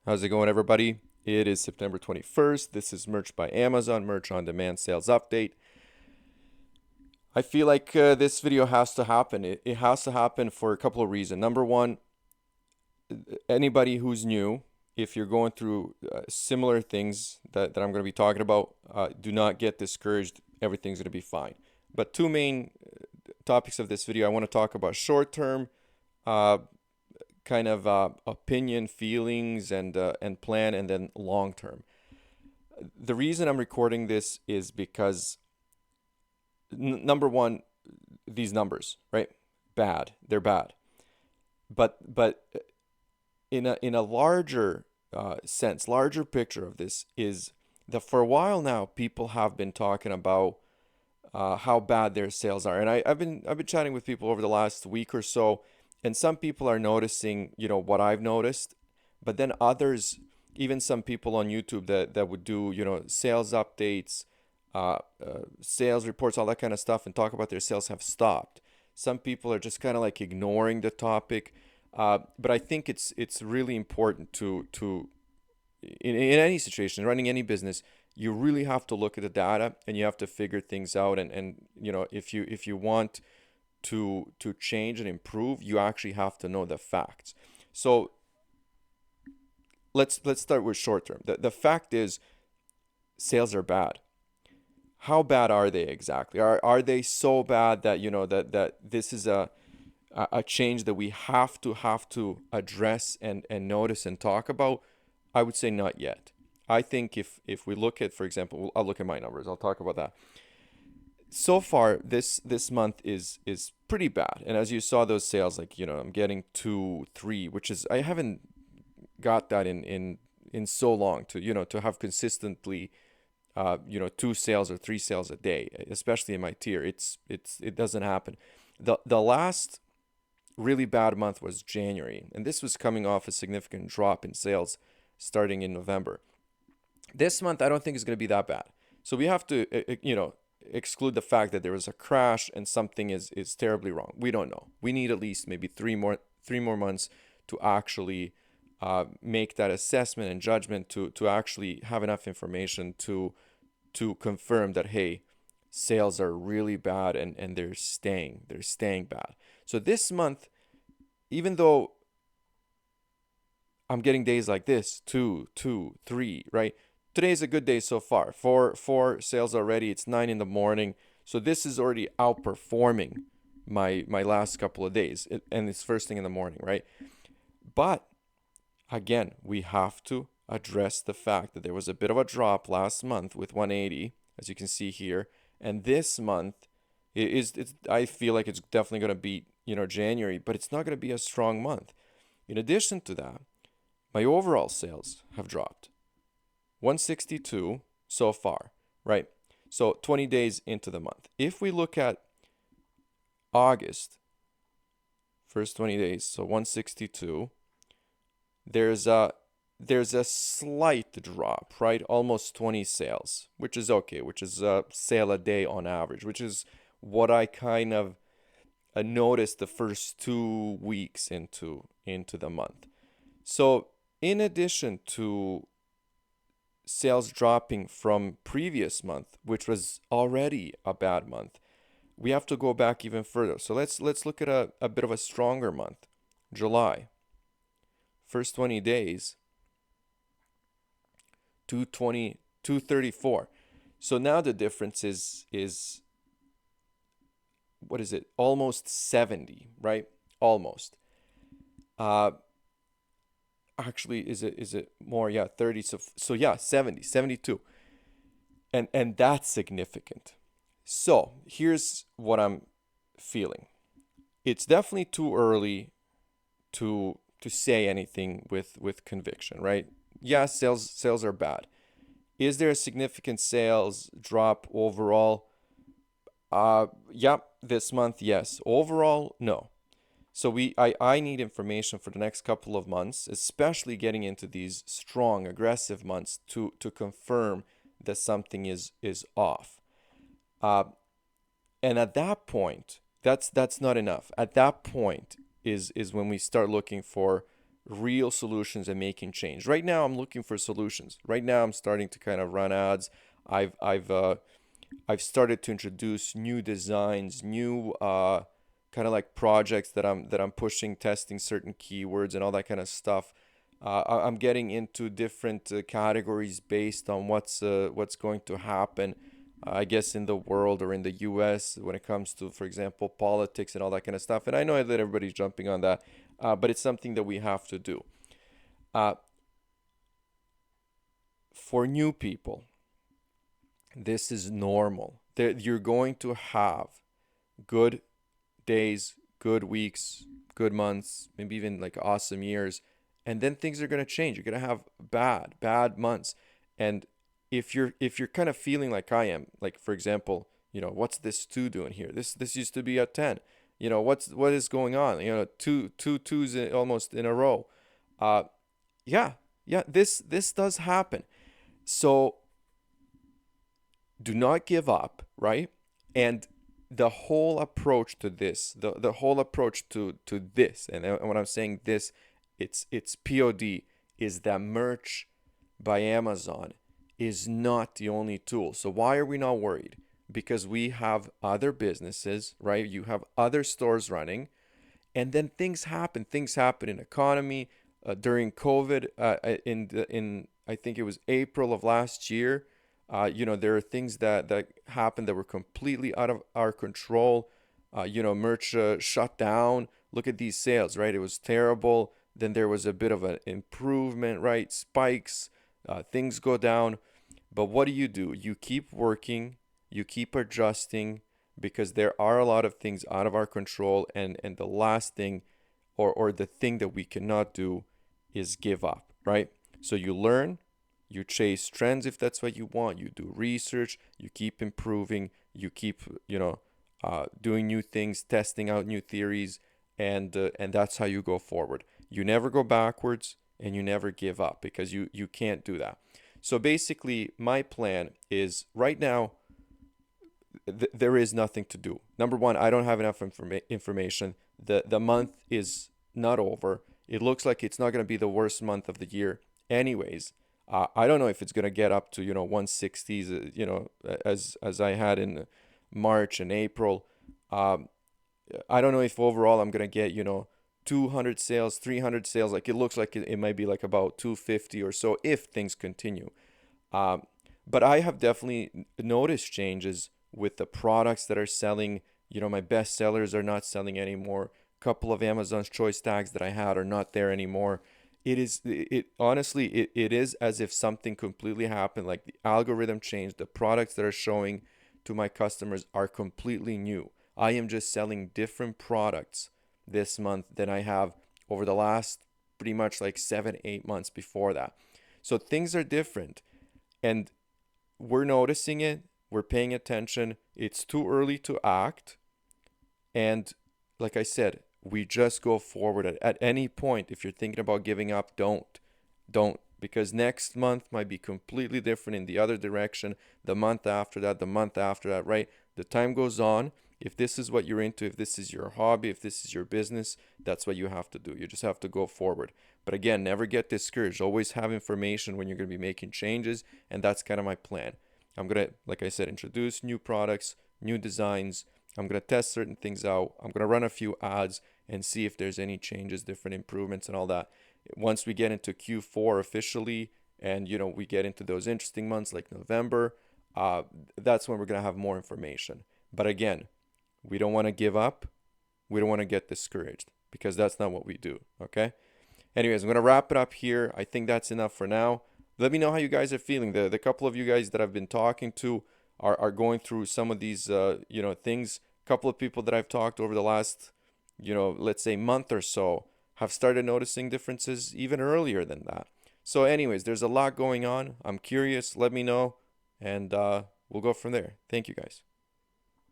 How's it going, everybody? It is September 21st. This is Merch by Amazon, Merch on Demand Sales Update. I feel like this video has to happen. It has to happen for a couple of reasons. Number one, anybody who's new, if you're going through similar things that I'm going to be talking about, do not get discouraged. Everything's going to be fine. But two main topics of this video, I want to talk about short-term uh, kind of opinion, feelings, and plan, and then long-term. The reason I'm recording this is because number one, these numbers, right? Bad. They're bad. But in a larger sense, larger picture of this is that for a while now, people have been talking about how bad their sales are, and I've been chatting with people over the last week or so, and some people are noticing, what I've noticed, but then others, even some people on YouTube that would do, sales updates, sales reports, all that kind of stuff, and talk about their sales have stopped. Some people are just kind of like ignoring the topic, but I think it's really important to in any situation, running any business, you really have to look at the data and you have to figure things out. And if you want to change and improve, you actually have to know the facts. So let's start with short term. The fact is sales are bad. How bad are they exactly? Are they so bad that that this is a change that we have to address and notice and talk about? I would say not yet. I think if we look at, for example, I'll look at my numbers. I'll talk about that. So far, this month is pretty bad. And as you saw, those sales, like, I'm getting 2, 3, which is, I haven't got that in so long, to have consistently 2 sales or 3 sales a day, especially in my tier. It doesn't happen. The last really bad month was January, and this was coming off a significant drop in sales starting in November. This month, I don't think it's going to be that bad. So we have to, exclude the fact that there was a crash and something is terribly wrong. We don't know. We need at least maybe three more months to actually make that assessment and judgment to actually have enough information to confirm that, hey, sales are really bad and they're staying bad. So this month, even though I'm getting days like this, 2, 2, 3, right? Today's a good day so far. Four sales already. It's 9 in the morning. So this is already outperforming my last couple of days. And it's first thing in the morning, right? But again, we have to address the fact that there was a bit of a drop last month with 180, as you can see here. And this month I feel like it's definitely going to beat, January, but it's not going to be a strong month. In addition to that, my overall sales have dropped 162 so far, right? So 20 days into the month. If we look at August, first 20 days, so 162, there's a slight drop, right? Almost 20 sales, which is okay, which is a sale a day on average, which is what I kind of noticed the first 2 weeks into the month. So in addition to sales dropping from previous month, which was already a bad month, we have to go back even further. So let's look at a bit of a stronger month, July. First 20 days, 220, 234. So now the difference is what is it? Almost 70, right? Almost. Uh, Actually, is it more? Yeah, 30. So yeah, 70, 72. And that's significant. So here's what I'm feeling. It's definitely too early to say anything with conviction, right? Yeah, sales are bad. Is there a significant sales drop overall? Yeah, this month, yes. Overall, no. So I need information for the next couple of months, especially getting into these strong, aggressive months to confirm that something is off. Uh, and at that point, that's not enough. At that point is when we start looking for real solutions and making change. Right now, I'm looking for solutions. Right now, I'm starting to kind of run ads. I've started to introduce new designs, new kind of like projects that I'm pushing, testing certain keywords and all that kind of stuff. I'm getting into different categories based on what's going to happen, I guess, in the world or in the U.S. when it comes to, for example, politics and all that kind of stuff. And I know that everybody's jumping on that, but it's something that we have to do. Uh, for new people, this is normal. You're going to have good days, good weeks, good months, maybe even like awesome years. And then things are going to change. You're going to have bad months. And if you're kind of feeling like I am, like for example, what's this two doing here? This used to be a 10. What is going on? Two twos almost in a row. Uh yeah, yeah, this does happen. So do not give up, right? And the whole approach to this, the whole approach to this, and when I'm saying this, it's POD, is that Merch by Amazon is not the only tool. So why are we not worried? Because we have other businesses, right? You have other stores running, and then things happen. Things happen in economy. During COVID, in I think it was April of last year. There are things that happened that were completely out of our control. Merch shut down. Look at these sales, right? It was terrible. Then there was a bit of an improvement, right? Spikes, things go down. But what do? You keep working, you keep adjusting, because there are a lot of things out of our control. And the last thing, or the thing that we cannot do, is give up, right? So you learn, you chase trends if that's what you want, you do research, you keep improving, you keep, doing new things, testing out new theories, and that's how you go forward. You never go backwards and you never give up, because you can't do that. So basically, my plan is right now, there is nothing to do. Number one, I don't have enough information. The month is not over. It looks like it's not going to be the worst month of the year anyways. I don't know if it's going to get up to 160s, as I had in March and April. um, I don't know if overall I'm going to get 200 sales, 300 sales. Like, it looks like it might be like about 250 or so if things continue. um, but I have definitely noticed changes with the products that are selling. My best sellers are not selling anymore. A couple of Amazon's choice tags that I had are not there anymore. It honestly, it is as if something completely happened. Like, the algorithm changed. The products that are showing to my customers are completely new. I am just selling different products this month than I have over the last pretty much like 7, 8 months before that. So things are different, and we're noticing it. We're paying attention. It's too early to act. And like I said, we just go forward at any point. If you're thinking about giving up, don't, because next month might be completely different in the other direction. The month after that, the month after that, right? The time goes on. If this is what you're into, if this is your hobby, if this is your business, that's what you have to do. You just have to go forward. But again, never get discouraged. Always have information when you're going to be making changes. And that's kind of my plan. I'm going to, like I said, introduce new products, new designs. I'm going to test certain things out. I'm going to run a few ads and see if there's any changes, different improvements, and all that. Once we get into Q4 officially, and we get into those interesting months like November, that's when we're going to have more information. But again, we don't want to give up. We don't want to get discouraged, because that's not what we do. Okay. Anyways, I'm going to wrap it up here. I think that's enough for now. Let me know how you guys are feeling. The couple of you guys that I've been talking to are going through some of these things. A couple of people that I've talked over the last let's say month or so have started noticing differences even earlier than that. So anyways, there's a lot going on. I'm curious. Let me know, and we'll go from there. Thank you, guys.